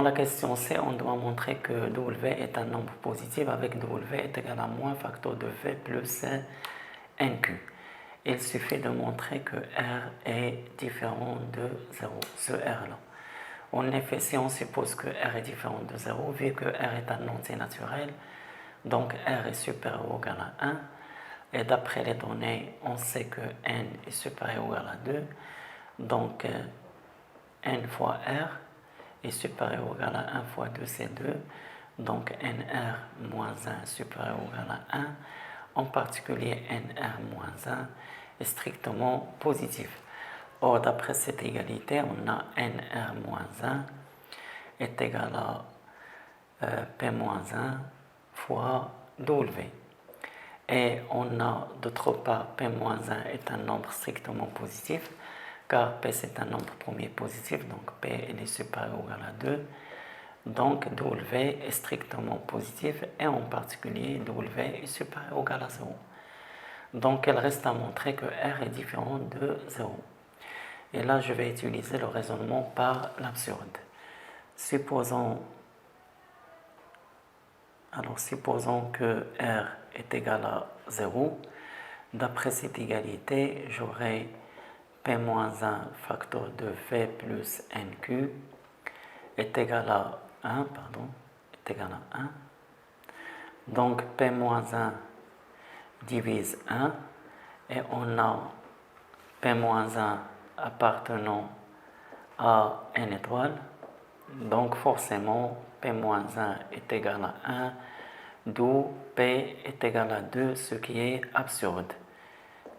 la question C, on doit montrer que W est un nombre positif avec W est égal à moins facteur de V plus NQ. Il suffit de montrer que R est différent de 0, ce R-là. En effet, si on suppose que R est différent de 0, vu que R est un entier naturel, donc R est supérieur ou égal à 1, et d'après les données, on sait que N est supérieur ou égal à 2, donc N fois R est supérieur ou égal à 1 fois 2, c'est 2, donc NR moins 1 supérieur ou égal à 1, en particulier NR moins 1 est strictement positif. Or, d'après cette égalité, on a NR moins 1 est égal à P moins 1 fois W. Et on a d'autre part P moins 1 est un nombre strictement positif, car P c'est un nombre premier positif, donc P est supérieur ou égal à 2. Donc W est strictement positif et en particulier W est supérieur ou égal à 0. Donc il reste à montrer que R est différent de 0. Et là je vais utiliser le raisonnement par l'absurde. Supposons que R est égal à 0. D'après cette égalité, j'aurai P-1 facteur de V plus NQ est égal à 1, Donc P-1 divise 1 et on a P-1 appartenant à N étoile. Donc forcément P-1 est égal à 1, d'où P est égal à 2, ce qui est absurde.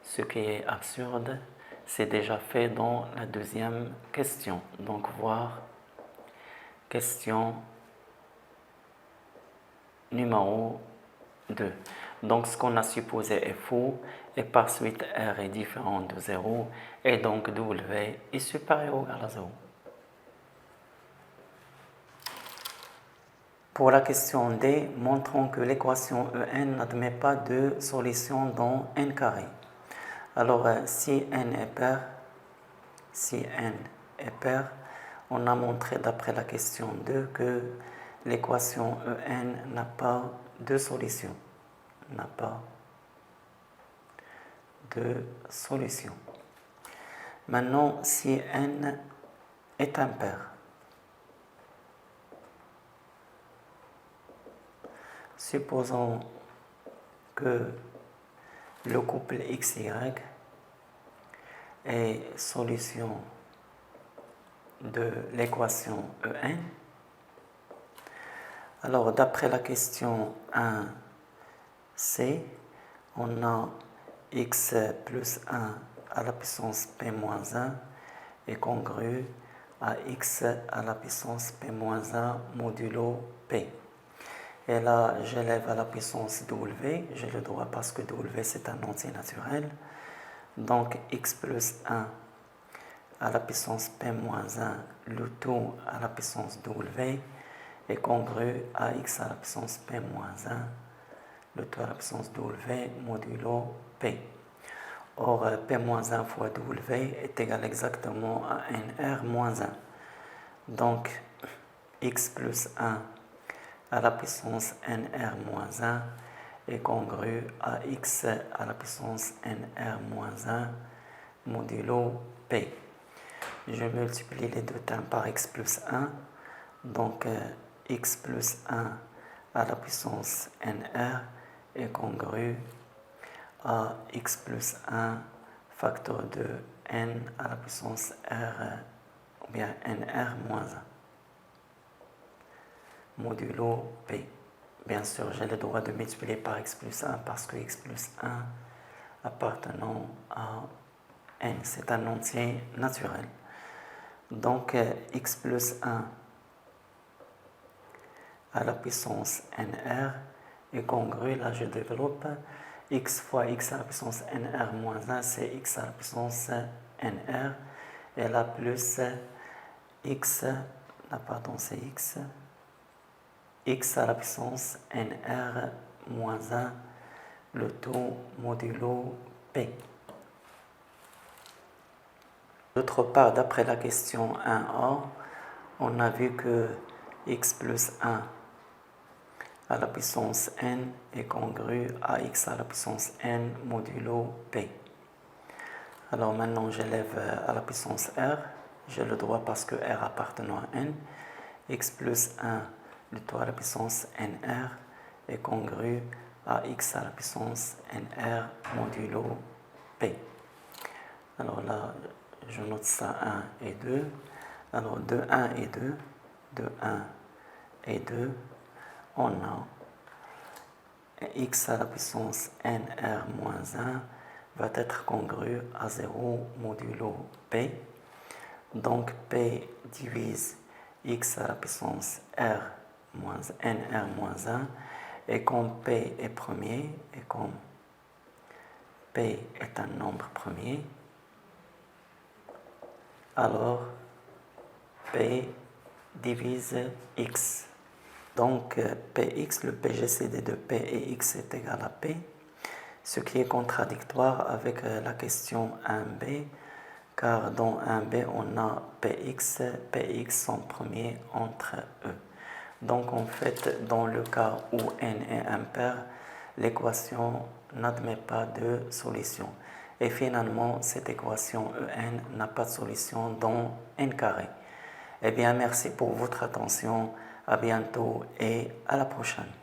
Ce qui est absurde, c'est déjà fait dans la deuxième question. Donc voir question numéro 2. Donc ce qu'on a supposé est faux et par suite R est différent de 0 et donc W est supérieur ou égal à 0. Pour la question D, montrons que l'équation EN n'admet pas de solution dans n carré. Alors si n est pair, on a montré d'après la question 2 que l'équation EN n'a pas de solution. Maintenant, si n est impair, supposons que le couple XY est solution de l'équation EN. Alors, d'après la question 1c, on a x plus 1 à la puissance p moins 1 est congru à x à la puissance p moins 1 modulo p. Et là, j'élève à la puissance w, j'ai le droit parce que w c'est un entier naturel. Donc x plus 1 à la puissance p moins 1, le tout à la puissance w, est congru à x à la puissance p moins 1, le tout à la puissance w modulo p. Or, p moins 1 fois w est égal exactement à nr moins 1. Donc, x plus 1 à la puissance nr moins 1 est congru à x à la puissance nr moins 1 modulo p. Je multiplie les deux termes par x plus 1, donc x plus 1 à la puissance nr est congru à x plus 1 facteur de n à la puissance r ou bien nr moins 1 modulo p. Bien sûr, j'ai le droit de multiplier par x plus 1 parce que x plus 1 appartenant à n, c'est un entier naturel. Donc x plus 1 à la puissance nr est congru, là je développe, x fois x à la puissance nr moins 1, c'est x à la puissance nr, et là plus x, c'est x à la puissance nr moins 1, le tout modulo p. D'autre part, d'après la question 1a, on a vu que x plus 1 à la puissance n est congru à x à la puissance n modulo p. Alors maintenant j'élève à la puissance r, j'ai le droit parce que r appartenant à n, x plus 1 du tout à la puissance nr est congru à x à la puissance nr modulo p. Alors là, je note ça 1 et 2. Alors de 1 et 2, de 1 et 2, on a x à la puissance nr moins 1 va être congru à 0 modulo p. Donc p divise x à la puissance r moins nr moins 1. Et comme p est premier, et comme p est un nombre premier, alors p divise x. Donc px, le pgcd de p et x est égal à p, ce qui est contradictoire avec la question 1b, car dans 1b on a px sont premiers entre eux. Donc en fait, dans le cas où n est impair, l'équation n'admet pas de solution. Et finalement, cette équation en n'a pas de solution dans n carré. Eh bien, merci pour votre attention. À bientôt et à la prochaine.